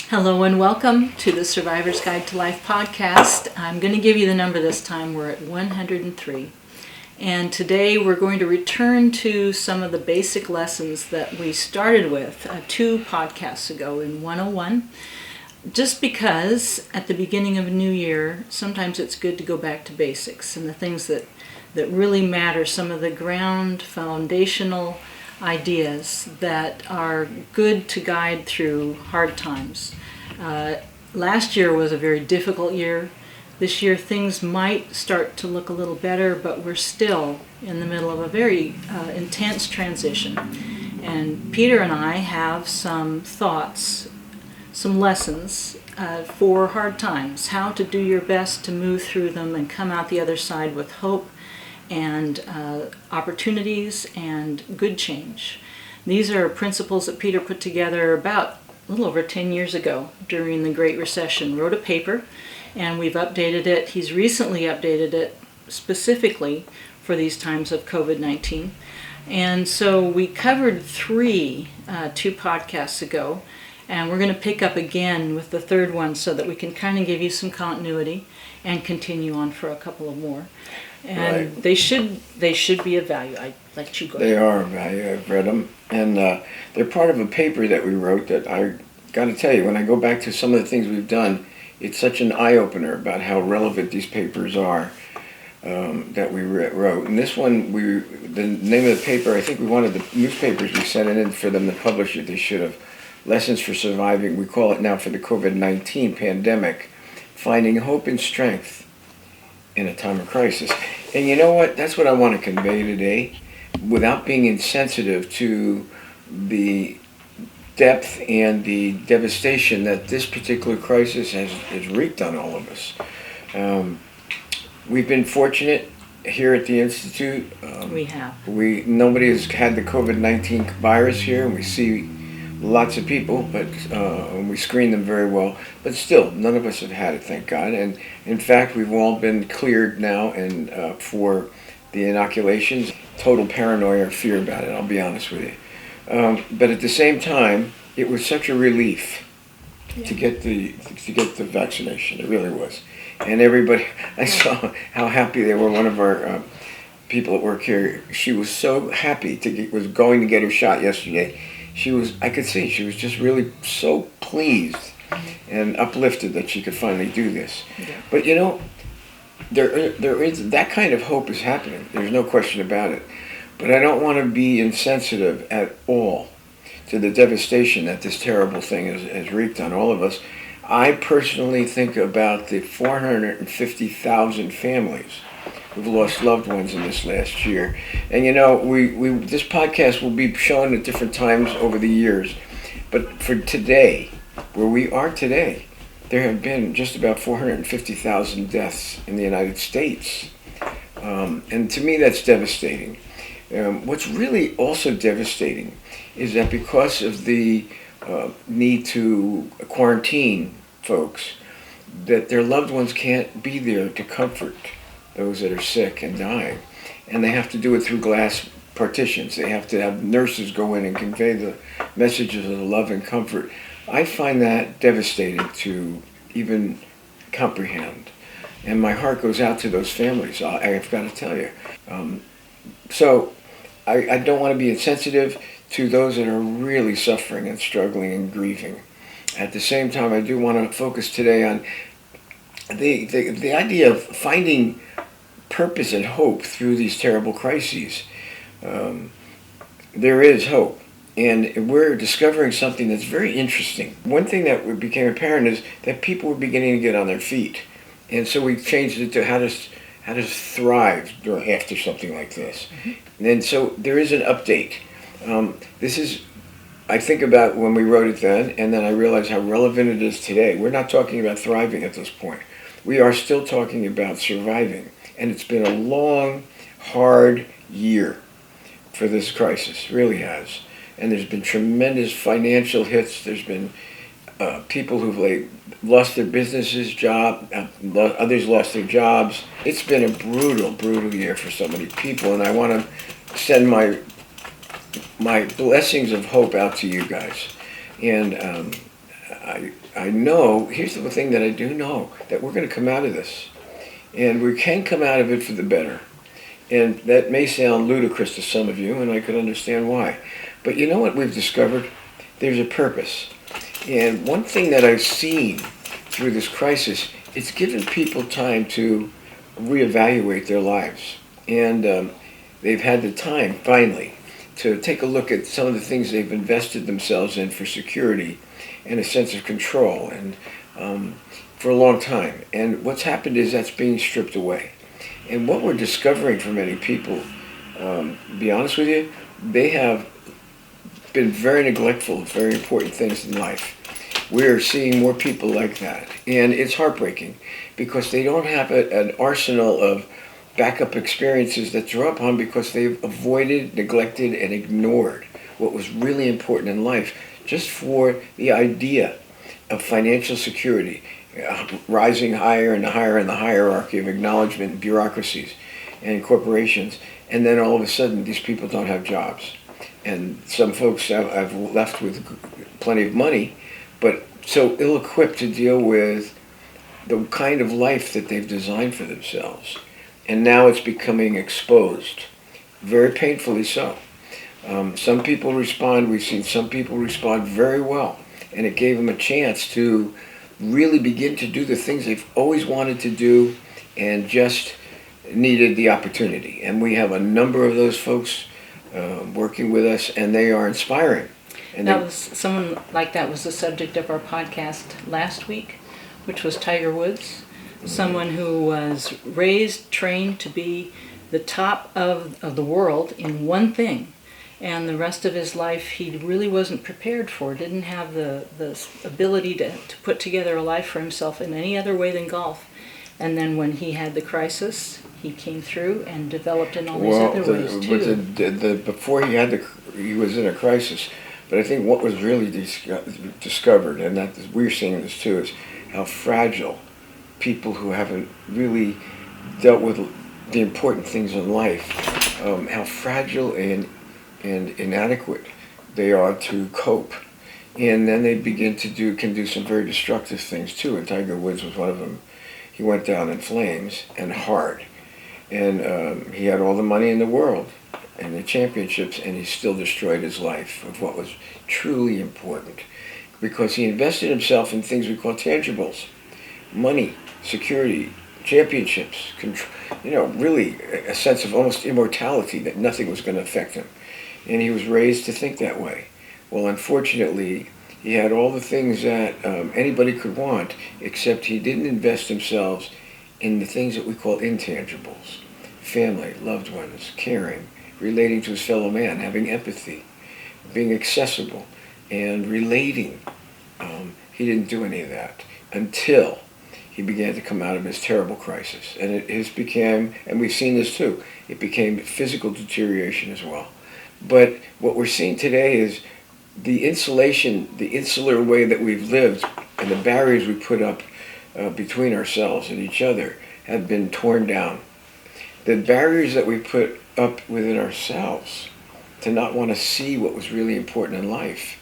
Hello and welcome to the Survivor's Guide to Life podcast. I'm going to give you the number this time. We're at 103. And today we're going to return to some of the basic lessons that we started with 2 podcasts ago in 101. Just because at the beginning of a new year, sometimes it's good to go back to basics and the things that really matter, some of the ground foundational ideas that are good to guide through hard times. Last year was a very difficult year. This year things might start to look a little better, but we're still in the middle of a very intense transition. And Peter and I have some thoughts, some lessons for hard times, how to do your best to move through them and come out the other side with hope and opportunities and good change. These are principles that Peter put together about a little over 10 years ago during the Great Recession. Wrote a paper and we've updated it. He's recently updated it specifically for these times of COVID-19. And so we covered 3 2 podcasts ago, and we're going to pick up again with the 3rd one so that we can kind of give you some continuity and continue on for a couple of more. And right. They should be of value. I let you go. They are of value. I've read them, and they're part of a paper that we wrote that I got to tell you, when I go back to some of the things we've done, it's such an eye-opener about how relevant these papers are that we wrote. And this one, the name of the paper, I think we wanted the newspapers we sent it in for them to publish it. They should have. Lessons for Surviving. We call it now for the COVID-19 pandemic, Finding Hope and Strength in a Time of Crisis. And you know what? That's what I want to convey today, without being insensitive to the depth and the devastation that this particular crisis has wreaked on all of us. We've been fortunate here at the Institute. We have. Nobody has had the COVID-19 virus here, and we see lots of people, but we screen them very well. But still, none of us have had it, thank God. And in fact, we've all been cleared now and for the inoculations. Total paranoia or fear about it, I'll be honest with you. But at the same time, it was such a relief to get the vaccination. It really was. And everybody, I saw how happy they were. One of our people at work here, she was so happy was going to get her shot yesterday. I could see she was just really so pleased and uplifted that she could finally do this. Yeah. But you know, there is that kind of hope is happening. There's no question about it. But I don't want to be insensitive at all to the devastation that this terrible thing has wreaked on all of us. I personally think about the 450,000 families who've lost loved ones in this last year. And you know, this podcast will be shown at different times over the years. But for today, where we are today, there have been just about 450,000 deaths in the United States. And to me, that's devastating. What's really also devastating is that because of the need to quarantine folks, that their loved ones can't be there to comfort those that are sick and dying. And they have to do it through glass partitions. They have to have nurses go in and convey the messages of love and comfort. I find that devastating to even comprehend. And my heart goes out to those families, I've got to tell you. So I don't want to be insensitive to those that are really suffering and struggling and grieving. At the same time, I do want to focus today on the idea of finding purpose and hope through these terrible crises. There is hope, and we're discovering something that's very interesting. One thing that became apparent is that people were beginning to get on their feet, and so we changed it to how to thrive after something like this. Mm-hmm. And so there is an update. This is, I think about when we wrote it then, and then I realize how relevant it is today. We're not talking about thriving at this point. We are still talking about surviving. And it's been a long, hard year for this crisis, really has. And there's been tremendous financial hits. There's been people who've lost their businesses, others lost their jobs. It's been a brutal, brutal year for so many people, and I want to send my blessings of hope out to you guys. And I know, here's the thing that I do know, that we're going to come out of this. And we can come out of it for the better. And that may sound ludicrous to some of you, and I could understand why. But you know what we've discovered? There's a purpose. And one thing that I've seen through this crisis, it's given people time to reevaluate their lives. And they've had the time, finally, to take a look at some of the things they've invested themselves in for security and a sense of control and for a long time. And what's happened is that's being stripped away. And what we're discovering for many people, to be honest with you, they have been very neglectful of very important things in life. We're seeing more people like that. And it's heartbreaking because they don't have an arsenal of backup experiences that draw upon because they've avoided, neglected, and ignored what was really important in life just for the idea of financial security, rising higher and higher in the hierarchy of acknowledgement, bureaucracies, and corporations. And then all of a sudden, these people don't have jobs. And some folks have left with plenty of money, but so ill-equipped to deal with the kind of life that they've designed for themselves. And now it's becoming exposed, very painfully so. Some people respond, we've seen some people respond very well, and it gave them a chance to really begin to do the things they've always wanted to do and just needed the opportunity. And we have a number of those folks working with us, and they are inspiring. And that was someone like that was the subject of our podcast last week, which was Tiger Woods, someone who was raised, trained to be the top of the world in one thing, and the rest of his life he really wasn't prepared for, didn't have the ability to put together a life for himself in any other way than golf. And then when he had the crisis, he came through and developed in all these other ways too. Before he was in a crisis. But I think what was really discovered, and that we're seeing this too, is how fragile people who haven't really dealt with the important things in life, how fragile and inadequate they are to cope. And then they can do some very destructive things too, and Tiger Woods was one of them. He went down in flames and hard. And he had all the money in the world and the championships, and he still destroyed his life of what was truly important because he invested himself in things we call tangibles: money, security, championships, really a sense of almost immortality, that nothing was going to affect him. And he was raised to think that way. Well, unfortunately, he had all the things that anybody could want, except he didn't invest himself in the things that we call intangibles: family, loved ones, caring, relating to his fellow man, having empathy, being accessible, and relating. He didn't do any of that until he began to come out of his terrible crisis. And and we've seen this too, it became physical deterioration as well. But what we're seeing today is the insular way that we've lived and the barriers we put up between ourselves and each other have been torn down. The barriers that we put up within ourselves to not want to see what was really important in life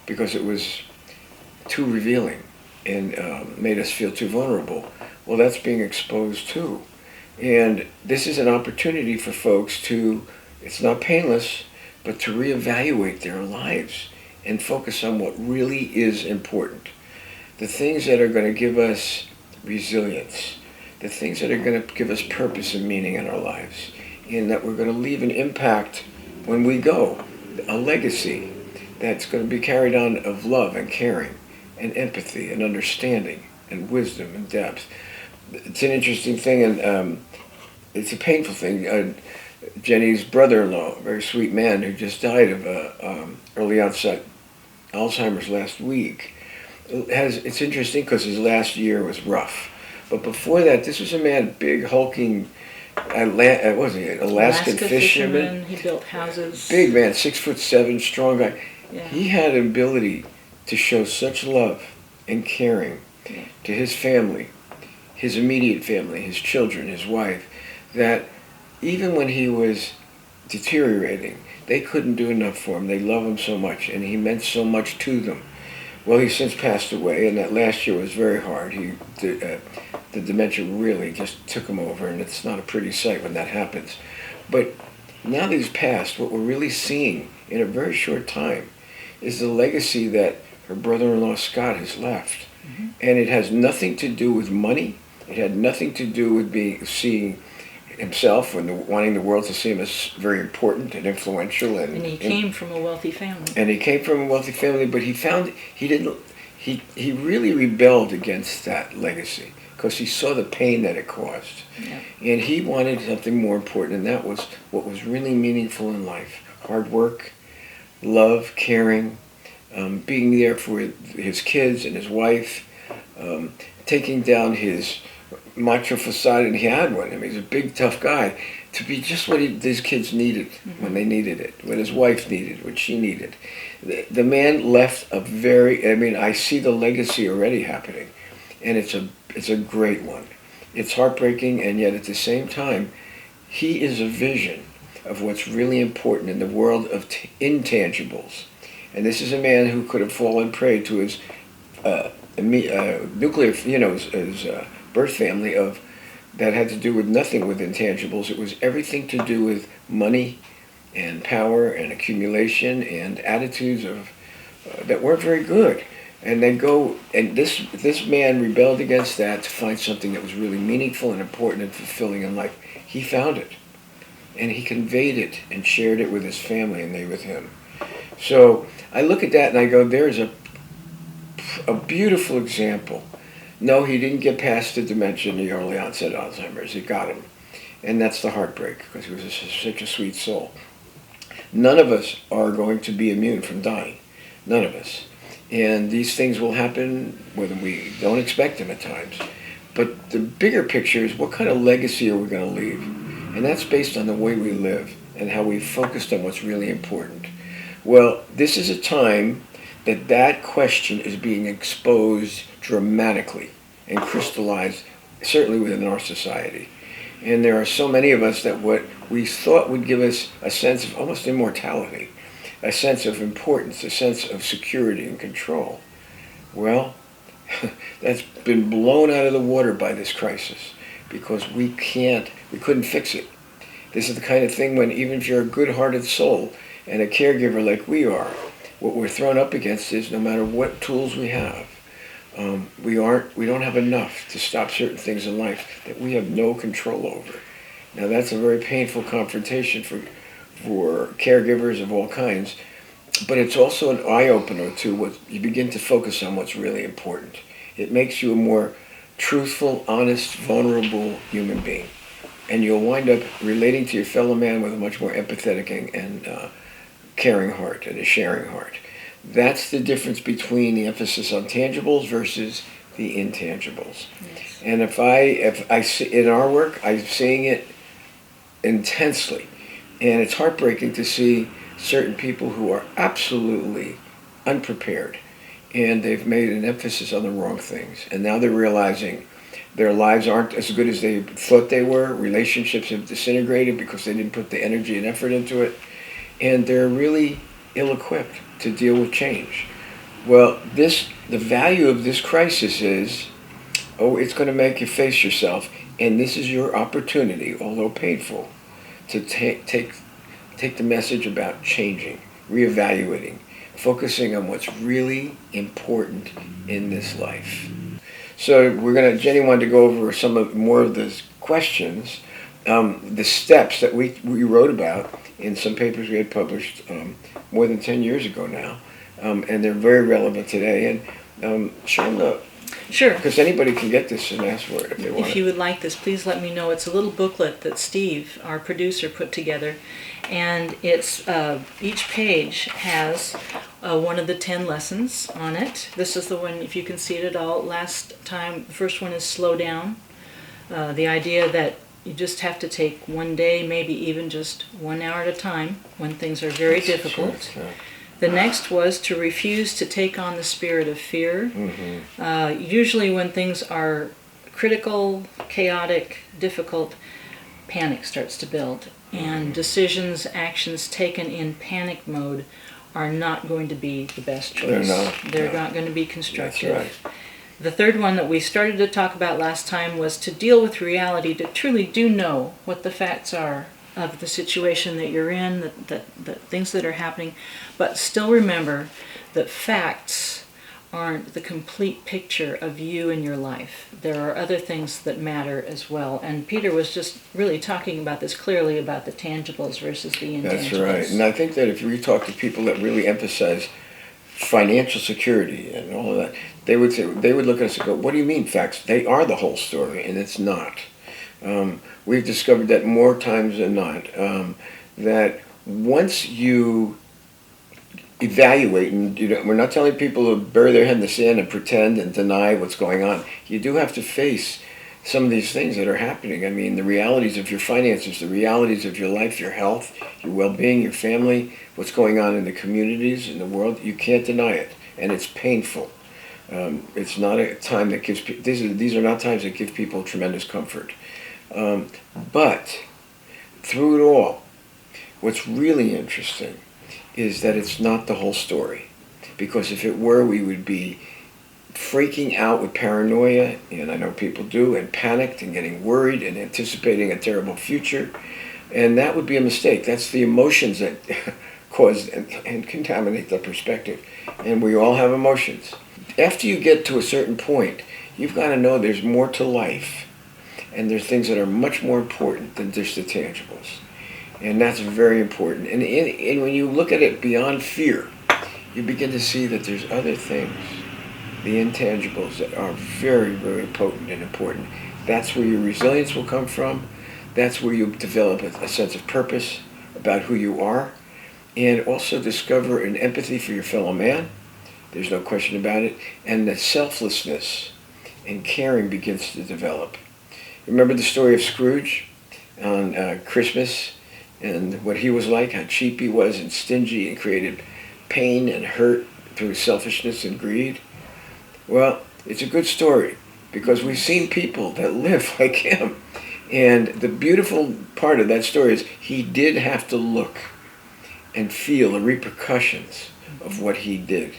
because it was too revealing and made us feel too vulnerable. Well, that's being exposed too. And this is an opportunity for folks to, it's not painless, but to reevaluate their lives and focus on what really is important. The things that are going to give us resilience, the things that are going to give us purpose and meaning in our lives, and that we're going to leave an impact when we go, a legacy that's going to be carried on of love and caring and empathy and understanding and wisdom and depth. It's an interesting thing, and it's a painful thing. Jenny's brother-in-law, a very sweet man who just died of early onset Alzheimer's last week, it's interesting because his last year was rough. But before that, this was a man, big, hulking, Alaskan fisherman. He built houses. Big man, 6'7", strong guy. Yeah. He had an ability to show such love and caring to his family, his immediate family, his children, his wife, that even when he was deteriorating, they couldn't do enough for him. They love him so much, and he meant so much to them. Well, he's since passed away, and that last year was very hard. The dementia really just took him over, and it's not a pretty sight when that happens. But now that he's passed, what we're really seeing in a very short time is the legacy that her brother-in-law Scott has left. Mm-hmm. And it has nothing to do with money. It had nothing to do with seeing himself and wanting the world to see him as very important and influential. And he came from a wealthy family. And he came from a wealthy family, but he really rebelled against that legacy because he saw the pain that it caused. Yeah. And he wanted something more important, and that was what was really meaningful in life. Hard work, love, caring, being there for his kids and his wife, taking down his macho facade, and he had one. I mean, he's a big, tough guy, to be just what his kids needed when they needed it, what his wife needed, what she needed. The man left I see the legacy already happening, and it's a great one. It's heartbreaking, and yet at the same time, he is a vision of what's really important in the world of intangibles. And this is a man who could have fallen prey to his nuclear, his birth family that had to do with nothing with intangibles. It was everything to do with money and power and accumulation and attitudes that weren't very good. And this man rebelled against that to find something that was really meaningful and important and fulfilling in life. He found it, and he conveyed it and shared it with his family, and they with him. So I look at that and I go, there's a beautiful example. No, he didn't get past the dementia and the early onset Alzheimer's. It got him. And that's the heartbreak, because he was such a sweet soul. None of us are going to be immune from dying. None of us. And these things will happen whether we don't expect them at times. But the bigger picture is, what kind of legacy are we going to leave? And that's based on the way we live and how we focused on what's really important. Well, this is a time that question is being exposed dramatically and crystallized, certainly within our society. And there are so many of us that what we thought would give us a sense of almost immortality, a sense of importance, a sense of security and control, well, that's been blown out of the water by this crisis, because we couldn't fix it. This is the kind of thing when, even if you're a good-hearted soul and a caregiver like we are, what we're thrown up against is, no matter what tools we have, we don't have enough to stop certain things in life that we have no control over. Now, that's a very painful confrontation for caregivers of all kinds, but it's also an eye-opener to what you begin to focus on what's really important. It makes you a more truthful, honest, vulnerable human being, and you'll wind up relating to your fellow man with a much more empathetic and caring heart and a sharing heart. That's the difference between the emphasis on tangibles versus the intangibles. Yes. And if I see in our work, I'm seeing it intensely, and it's heartbreaking to see certain people who are absolutely unprepared, and they've made an emphasis on the wrong things, and now they're realizing their lives aren't as good as they thought they were. Relationships have disintegrated because they didn't put the energy and effort into it, and they're really ill-equipped to deal with change. Well, the value of this crisis is, it's going to make you face yourself, and this is your opportunity, although painful, to take the message about changing, reevaluating, focusing on what's really important in this life. So Jenny wanted to go over more of the questions, the steps that we wrote about in some papers we had published more than 10 years ago now, and they're very relevant today. And Sure. Because anybody can get this and ask for it if they want. If you would like this, please let me know. It's a little booklet that Steve, our producer, put together, and it's each page has one of the 10 lessons on it. This is the one, if you can see it at all. Last time, the first one is slow down. The idea that you just have to take one day, maybe even just 1 hour at a time when things are very difficult. Sure. The next was to refuse to take on the spirit of fear. Mm-hmm. Usually when things are critical, chaotic, difficult, panic starts to build. And decisions, actions taken in panic mode are not going to be the best choice. They're not. They're No. not going to be constructive. That's right. The third one that we started to talk about last time was to deal with reality, to truly do know what the facts are of the situation that you're in, the things that are happening, but still remember that facts aren't the complete picture of you and your life. There are other things that matter as well. And Peter was just really talking about this clearly, about the tangibles versus the intangibles. That's right. And I think that if we talk to people that really emphasize financial security and all of that, they would look at us and go, "What do you mean facts? They are the whole story," and it's not. We've discovered that more times than not, that once you evaluate, and we're not telling people to bury their head in the sand and pretend and deny what's going on. You do have to face some of these things that are happening. I mean, the realities of your finances, the realities of your life, your health, your well-being, your family, what's going on in the communities, in the world. You can't deny it, and it's painful. It's not a time that gives these are not times that give people tremendous comfort. But through it all, what's really interesting is that it's not the whole story. Because if it were, we would be freaking out with paranoia, and I know people do, and panicked and getting worried and anticipating a terrible future. And that would be a mistake. That's the emotions that cause and contaminate the perspective. And we all have emotions. After you get to a certain point, you've got to know there's more to life. And there's things that are much more important than just the tangibles. And that's very important. And when you look at it beyond fear, you begin to see that there's other things, the intangibles, that are very, very potent and important. That's where your resilience will come from. That's where you develop a sense of purpose about who you are, and also discover an empathy for your fellow man. There's no question about it. And the selflessness and caring begins to develop. Remember the story of Scrooge on Christmas? And what he was like, how cheap he was and stingy and created pain and hurt through selfishness and greed. Well, it's a good story because we've seen people that live like him. And the beautiful part of that story is he did have to look and feel the repercussions of what he did.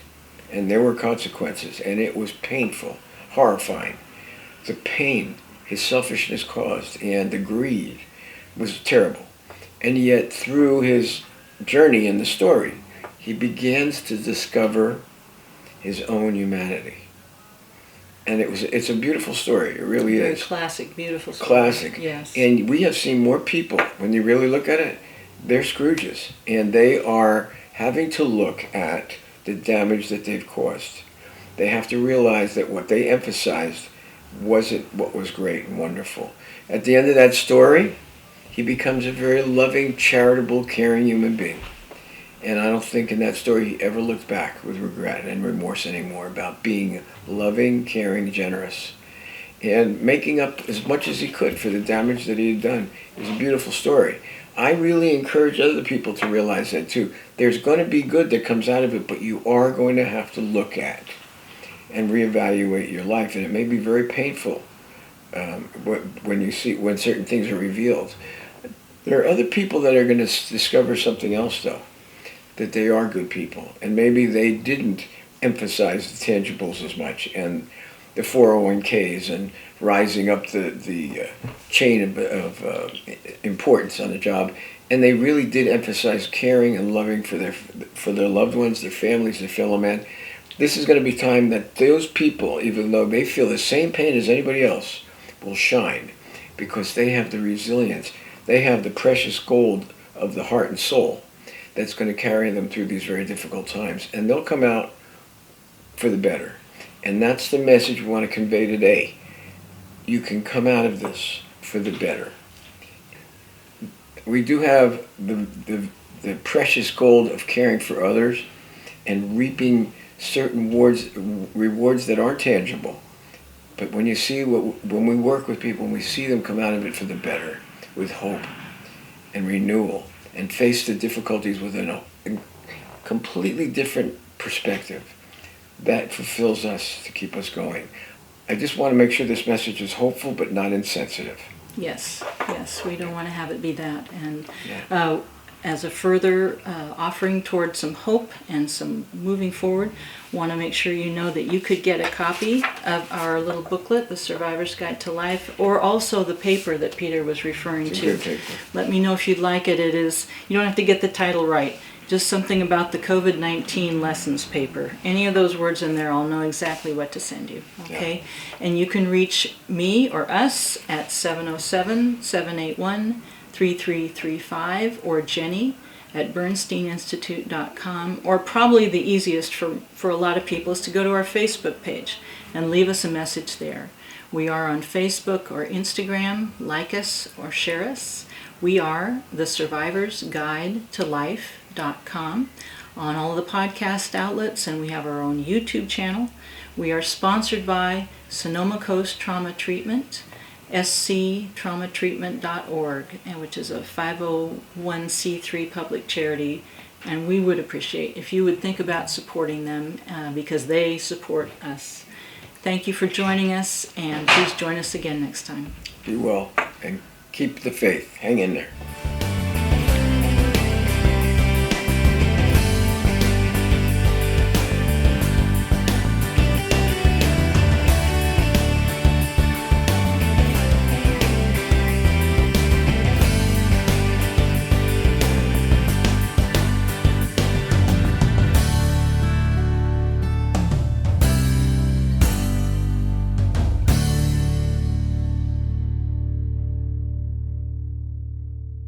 And there were consequences, and it was painful, horrifying. The pain his selfishness caused and the greed was terrible. And yet, through his journey in the story, he begins to discover his own humanity. And it's a beautiful story. It really is. Classic, beautiful story. Classic. Yes. And we have seen more people, when you really look at it, they're Scrooges. And they are having to look at the damage that they've caused. They have to realize that what they emphasized wasn't what was great and wonderful. At the end of that story, he becomes a very loving, charitable, caring human being. And I don't think in that story he ever looked back with regret and remorse anymore about being loving, caring, generous, and making up as much as he could for the damage that he had done. It was a beautiful story. I really encourage other people to realize that too. There's going to be good that comes out of it, but you are going to have to look at and reevaluate your life, and it may be very painful when certain things are revealed. There are other people that are going to discover something else, though, that they are good people, and maybe they didn't emphasize the tangibles as much, and the 401ks, and rising up the chain of importance on the job, and they really did emphasize caring and loving for their loved ones, their families, their fellow man. This is going to be time that those people, even though they feel the same pain as anybody else, will shine, because they have the resilience. They have the precious gold of the heart and soul that's going to carry them through these very difficult times. And they'll come out for the better. And that's the message we want to convey today. You can come out of this for the better. We do have the precious gold of caring for others and reaping certain rewards that aren't tangible. But when when we work with people and we see them come out of it for the better, with hope and renewal, and face the difficulties with a completely different perspective, that fulfills us to keep us going. I just want to make sure this message is hopeful but not insensitive. Yes, we don't want to have it be that. And as a further offering toward some hope and some moving forward, want to make sure you know that you could get a copy of our little booklet, The Survivor's Guide to Life, or also the paper that Peter was referring It's a to. good paper. Let me know if you'd like it. It is, you don't have to get the title right. Just something about the COVID-19 lessons paper. Any of those words in there, I'll know exactly what to send you. Okay? And you can reach me or us at 707-781-3335 or Jenny at bernsteininstitute.com, or probably the easiest for a lot of people is to go to our Facebook page and leave us a message there. We are on Facebook or Instagram. Like us or share us. We are The Survivor's Guide to Life.com on all the podcast outlets, and we have our own YouTube channel. We are sponsored by Sonoma Coast Trauma Treatment, sctraumatreatment.org, which is a 501c3 public charity, and we would appreciate if you would think about supporting them because they support us. Thank you for joining us, and please join us again next time. Be well and keep the faith. Hang in there.